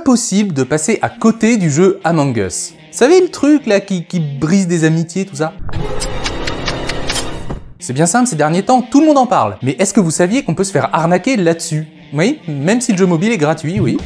impossible de passer à côté du jeu Among Us. Vous savez le truc là qui brise des amitiés, tout ça? C'est bien simple, ces derniers temps, tout le monde en parle. Mais est-ce que vous saviez qu'on peut se faire arnaquer là-dessus? Oui, même si le jeu mobile est gratuit, oui.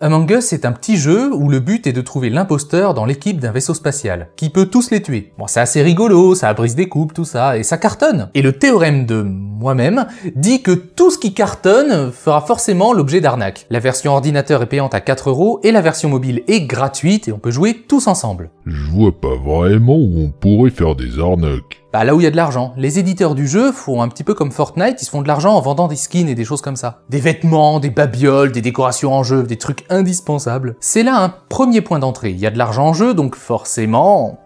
Among Us est un petit jeu où le but est de trouver l'imposteur dans l'équipe d'un vaisseau spatial, qui peut tous les tuer. Bon, c'est assez rigolo, ça brise des couples, tout ça, et ça cartonne. Et le théorème de moi-même dit que tout ce qui cartonne fera forcément l'objet d'arnaque. La version ordinateur est payante à 4 € et la version mobile est gratuite et on peut jouer tous ensemble. Je vois pas vraiment où on pourrait faire des arnaques. Bah là où il y a de l'argent. Les éditeurs du jeu font un petit peu comme Fortnite, ils se font de l'argent en vendant des skins et des choses comme ça. Des vêtements, des babioles, des décorations en jeu, des trucs indispensables. C'est là un premier point d'entrée. Il y a de l'argent en jeu, donc forcément...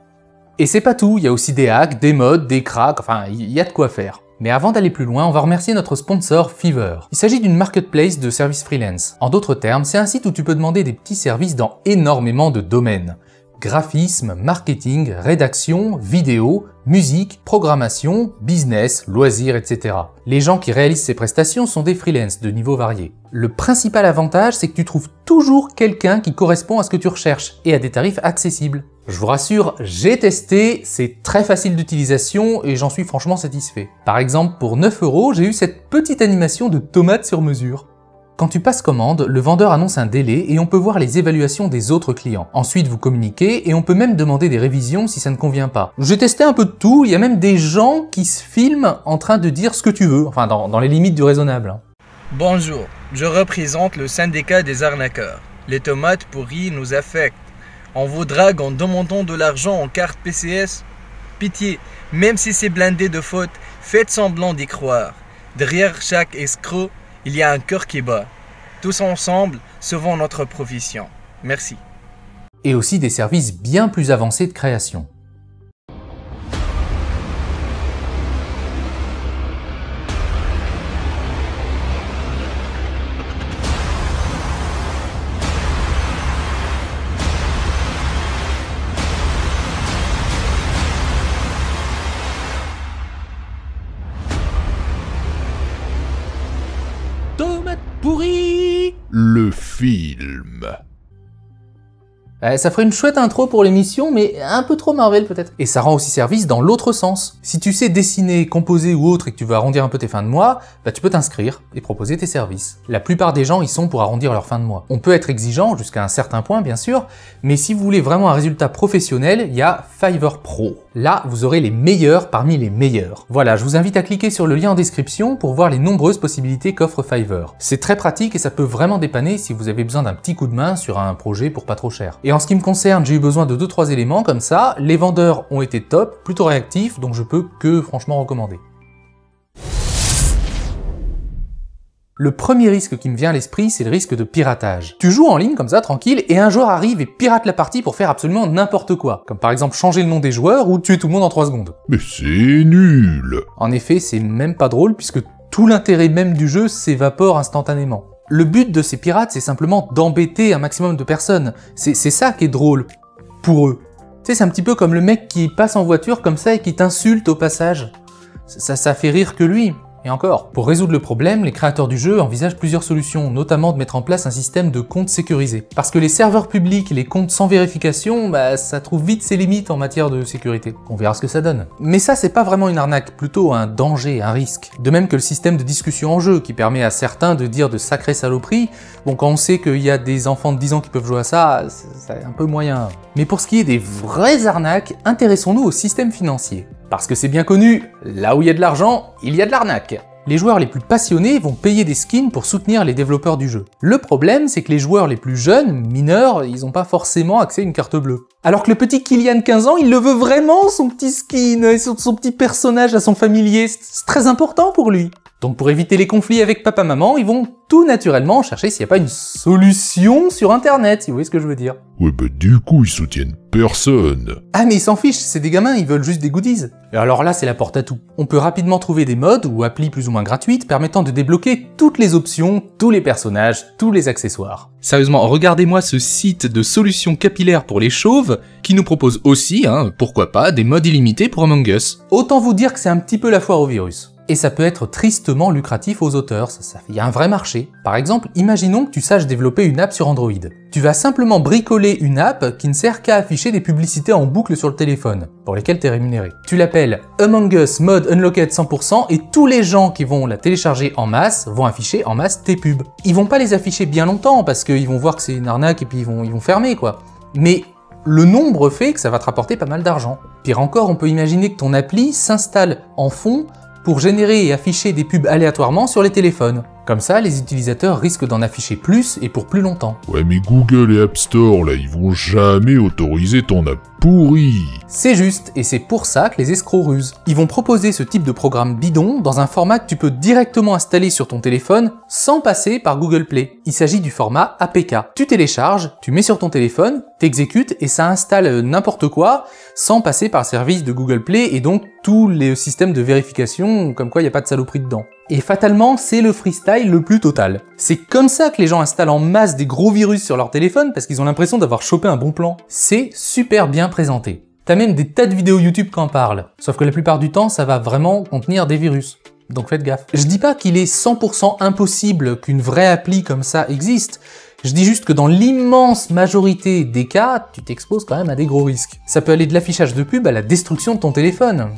Et c'est pas tout, il y a aussi des hacks, des mods, des cracks, enfin il y a de quoi faire. Mais avant d'aller plus loin, on va remercier notre sponsor Fiverr. Il s'agit d'une marketplace de services freelance. En d'autres termes, c'est un site où tu peux demander des petits services dans énormément de domaines. Graphisme, marketing, rédaction, vidéo, musique, programmation, business, loisirs, etc. Les gens qui réalisent ces prestations sont des freelances de niveau varié. Le principal avantage, c'est que tu trouves toujours quelqu'un qui correspond à ce que tu recherches et à des tarifs accessibles. Je vous rassure, j'ai testé, c'est très facile d'utilisation et j'en suis franchement satisfait. Par exemple, pour 9 €, j'ai eu cette petite animation de tomates sur mesure. Quand tu passes commande, le vendeur annonce un délai et on peut voir les évaluations des autres clients. Ensuite, vous communiquez et on peut même demander des révisions si ça ne convient pas. J'ai testé un peu de tout, il y a même des gens qui se filment en train de dire ce que tu veux, enfin dans les limites du raisonnable. Bonjour, je représente le syndicat des arnaqueurs. Les tomates pourries nous affectent. On vous drague en demandant de l'argent en carte PCS. Pitié, même si c'est blindé de fautes, faites semblant d'y croire. Derrière chaque escroc, il y a un cœur qui bat. Tous ensemble, sauvons notre profession. Merci. Et aussi des services bien plus avancés de création. Tomate pourrie! Le film. Ça ferait une chouette intro pour l'émission, mais un peu trop Marvel peut-être. Et ça rend aussi service dans l'autre sens. Si tu sais dessiner, composer ou autre et que tu veux arrondir un peu tes fins de mois, bah tu peux t'inscrire et proposer tes services. La plupart des gens y sont pour arrondir leur fin de mois. On peut être exigeant jusqu'à un certain point bien sûr, mais si vous voulez vraiment un résultat professionnel, il y a Fiverr Pro. Là, vous aurez les meilleurs parmi les meilleurs. Voilà, je vous invite à cliquer sur le lien en description pour voir les nombreuses possibilités qu'offre Fiverr. C'est très pratique et ça peut vraiment dépanner si vous avez besoin d'un petit coup de main sur un projet pour pas trop cher. Et en ce qui me concerne, j'ai eu besoin de 2-3 éléments comme ça. Les vendeurs ont été top, plutôt réactifs, donc je peux que franchement recommander. Le premier risque qui me vient à l'esprit, c'est le risque de piratage. Tu joues en ligne comme ça, tranquille, et un joueur arrive et pirate la partie pour faire absolument n'importe quoi. Comme par exemple changer le nom des joueurs ou tuer tout le monde en 3 secondes. Mais c'est nul. En effet, c'est même pas drôle puisque tout l'intérêt même du jeu s'évapore instantanément. Le but de ces pirates, c'est simplement d'embêter un maximum de personnes. C'est ça qui est drôle. Pour eux. Tu sais, c'est un petit peu comme le mec qui passe en voiture comme ça et qui t'insulte au passage. Ça fait rire que lui. Et encore, pour résoudre le problème, les créateurs du jeu envisagent plusieurs solutions, notamment de mettre en place un système de comptes sécurisés. Parce que les serveurs publics et les comptes sans vérification, bah ça trouve vite ses limites en matière de sécurité. On verra ce que ça donne. Mais ça, c'est pas vraiment une arnaque, plutôt un danger, un risque. De même que le système de discussion en jeu, qui permet à certains de dire de sacrées saloperies. Bon, quand on sait qu'il y a des enfants de 10 ans qui peuvent jouer à ça, c'est un peu moyen. Mais pour ce qui est des vraies arnaques, intéressons-nous au système financier. Parce que c'est bien connu, là où il y a de l'argent, il y a de l'arnaque. Les joueurs les plus passionnés vont payer des skins pour soutenir les développeurs du jeu. Le problème, c'est que les joueurs les plus jeunes, mineurs, ils n'ont pas forcément accès à une carte bleue. Alors que le petit Kylian 15 ans, il le veut vraiment, son petit skin, son petit personnage à son familier, c'est très important pour lui. Donc pour éviter les conflits avec papa-maman, ils vont tout naturellement chercher s'il n'y a pas une solution sur internet, si vous voyez ce que je veux dire. Ouais bah du coup ils soutiennent personne. Ah mais ils s'en fichent, c'est des gamins, ils veulent juste des goodies. Et alors là c'est la porte à tout. On peut rapidement trouver des mods ou applis plus ou moins gratuites permettant de débloquer toutes les options, tous les personnages, tous les accessoires. Sérieusement, regardez-moi ce site de solutions capillaires pour les chauves qui nous propose aussi, pourquoi pas, des mods illimités pour Among Us. Autant vous dire que c'est un petit peu la foire au virus. Et ça peut être tristement lucratif aux auteurs, il y a un vrai marché. Par exemple, imaginons que tu saches développer une app sur Android. Tu vas simplement bricoler une app qui ne sert qu'à afficher des publicités en boucle sur le téléphone, pour lesquelles tu es rémunéré. Tu l'appelles Among Us Mode Unlocked 100% et tous les gens qui vont la télécharger en masse vont afficher en masse tes pubs. Ils vont pas les afficher bien longtemps parce qu'ils vont voir que c'est une arnaque et puis ils vont fermer quoi. Mais le nombre fait que ça va te rapporter pas mal d'argent. Pire encore, on peut imaginer que ton appli s'installe en fond pour générer et afficher des pubs aléatoirement sur les téléphones. Comme ça, les utilisateurs risquent d'en afficher plus et pour plus longtemps. Ouais mais Google et App Store là, ils vont jamais autoriser ton app pourrie. C'est juste, et c'est pour ça que les escrocs rusent. Ils vont proposer ce type de programme bidon dans un format que tu peux directement installer sur ton téléphone sans passer par Google Play. Il s'agit du format APK. Tu télécharges, tu mets sur ton téléphone, t'exécutes et ça installe n'importe quoi sans passer par le service de Google Play et donc tous les systèmes de vérification comme quoi il n'y a pas de saloperie dedans. Et fatalement, c'est le freestyle le plus total. C'est comme ça que les gens installent en masse des gros virus sur leur téléphone parce qu'ils ont l'impression d'avoir chopé un bon plan. C'est super bien présenté. T'as même des tas de vidéos YouTube qui en parlent. Sauf que la plupart du temps, ça va vraiment contenir des virus. Donc faites gaffe. Je dis pas qu'il est 100% impossible qu'une vraie appli comme ça existe. Je dis juste que dans l'immense majorité des cas, tu t'exposes quand même à des gros risques. Ça peut aller de l'affichage de pub à la destruction de ton téléphone.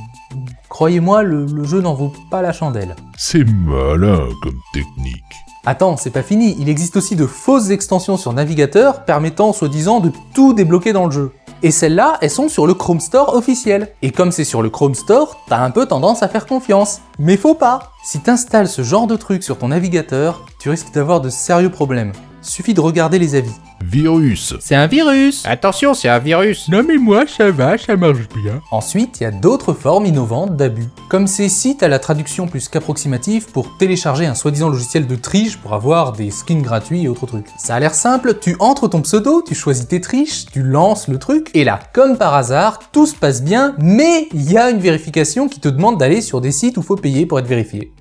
Croyez-moi, le jeu n'en vaut pas la chandelle. C'est malin comme technique. Attends, c'est pas fini, il existe aussi de fausses extensions sur navigateur permettant soi-disant de tout débloquer dans le jeu. Et celles-là, elles sont sur le Chrome Store officiel. Et comme c'est sur le Chrome Store, t'as un peu tendance à faire confiance. Mais faut pas. Si t'installes ce genre de truc sur ton navigateur, tu risques d'avoir de sérieux problèmes. Suffit de regarder les avis. Virus. C'est un virus. Attention, c'est un virus. Non mais moi ça va, ça marche bien. Ensuite, il y a d'autres formes innovantes d'abus. Comme ces sites à la traduction plus qu'approximative pour télécharger un soi-disant logiciel de triche pour avoir des skins gratuits et autres trucs. Ça a l'air simple, tu entres ton pseudo, tu choisis tes triches, tu lances le truc, et là, comme par hasard, tout se passe bien, mais il y a une vérification qui te demande d'aller sur des sites où faut payer pour être vérifié.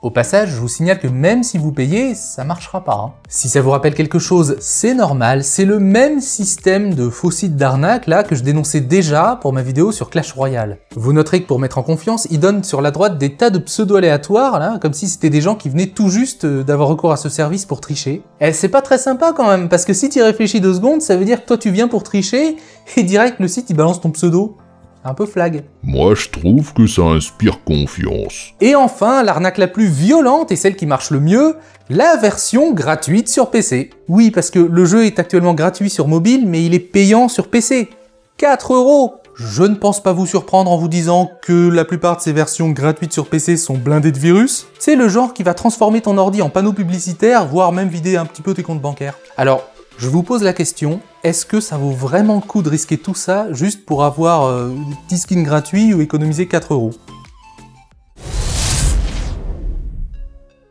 Au passage, je vous signale que même si vous payez, ça marchera pas. Si ça vous rappelle quelque chose, c'est normal, c'est le même système de faux sites d'arnaque là que je dénonçais déjà pour ma vidéo sur Clash Royale. Vous noterez que pour mettre en confiance, ils donnent sur la droite des tas de pseudo aléatoires là, comme si c'était des gens qui venaient tout juste d'avoir recours à ce service pour tricher. Et c'est pas très sympa quand même, parce que si tu y réfléchis 2 secondes, ça veut dire que toi tu viens pour tricher, et direct le site il balance ton pseudo. Un peu flag. Moi je trouve que ça inspire confiance. Et enfin, l'arnaque la plus violente et celle qui marche le mieux, la version gratuite sur PC. Oui, parce que le jeu est actuellement gratuit sur mobile, mais il est payant sur PC. 4 €. Je ne pense pas vous surprendre en vous disant que la plupart de ces versions gratuites sur PC sont blindées de virus. C'est le genre qui va transformer ton ordi en panneau publicitaire, voire même vider un petit peu tes comptes bancaires. Alors, je vous pose la question, est-ce que ça vaut vraiment le coup de risquer tout ça juste pour avoir des petits skins gratuits ou économiser 4 €?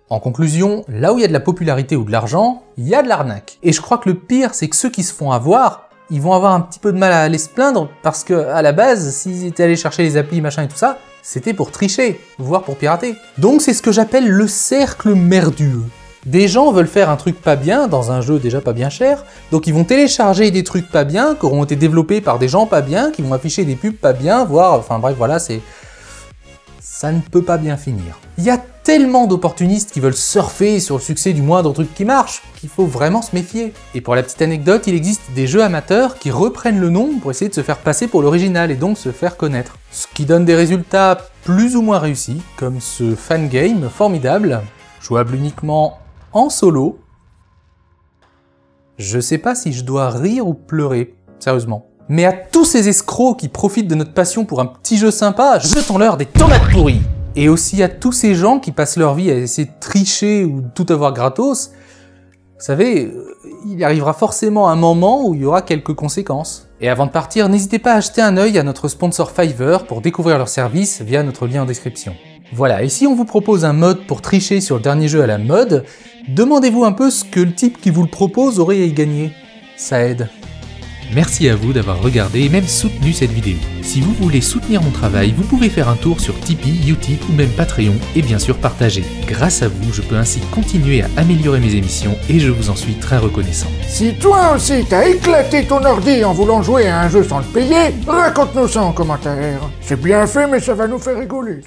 En conclusion, là où il y a de la popularité ou de l'argent, il y a de l'arnaque. Et je crois que le pire, c'est que ceux qui se font avoir, ils vont avoir un petit peu de mal à aller se plaindre parce que à la base, s'ils étaient allés chercher les applis, machin et tout ça, c'était pour tricher, voire pour pirater. Donc c'est ce que j'appelle le cercle merdueux. Des gens veulent faire un truc pas bien dans un jeu déjà pas bien cher, donc ils vont télécharger des trucs pas bien qui auront été développés par des gens pas bien, qui vont afficher des pubs pas bien, voire, enfin bref, voilà, ça ne peut pas bien finir. Il y a tellement d'opportunistes qui veulent surfer sur le succès du moindre truc qui marche, qu'il faut vraiment se méfier. Et pour la petite anecdote, il existe des jeux amateurs qui reprennent le nom pour essayer de se faire passer pour l'original et donc se faire connaître. Ce qui donne des résultats plus ou moins réussis, comme ce fangame formidable, jouable uniquement en solo. Je sais pas si je dois rire ou pleurer, sérieusement. Mais à tous ces escrocs qui profitent de notre passion pour un petit jeu sympa, jetons-leur des tomates pourries! Et aussi à tous ces gens qui passent leur vie à essayer de tricher ou de tout avoir gratos, vous savez, il arrivera forcément un moment où il y aura quelques conséquences. Et avant de partir, n'hésitez pas à jeter un œil à notre sponsor Fiverr pour découvrir leurs services via notre lien en description. Voilà, et si on vous propose un mode pour tricher sur le dernier jeu à la mode, demandez-vous un peu ce que le type qui vous le propose aurait à y gagner. Ça aide. Merci à vous d'avoir regardé et même soutenu cette vidéo. Si vous voulez soutenir mon travail, vous pouvez faire un tour sur Tipeee, Utip ou même Patreon et bien sûr partager. Grâce à vous, je peux ainsi continuer à améliorer mes émissions et je vous en suis très reconnaissant. Si toi aussi t'as éclaté ton ordi en voulant jouer à un jeu sans le payer, raconte-nous ça en commentaire. C'est bien fait mais ça va nous faire rigoler.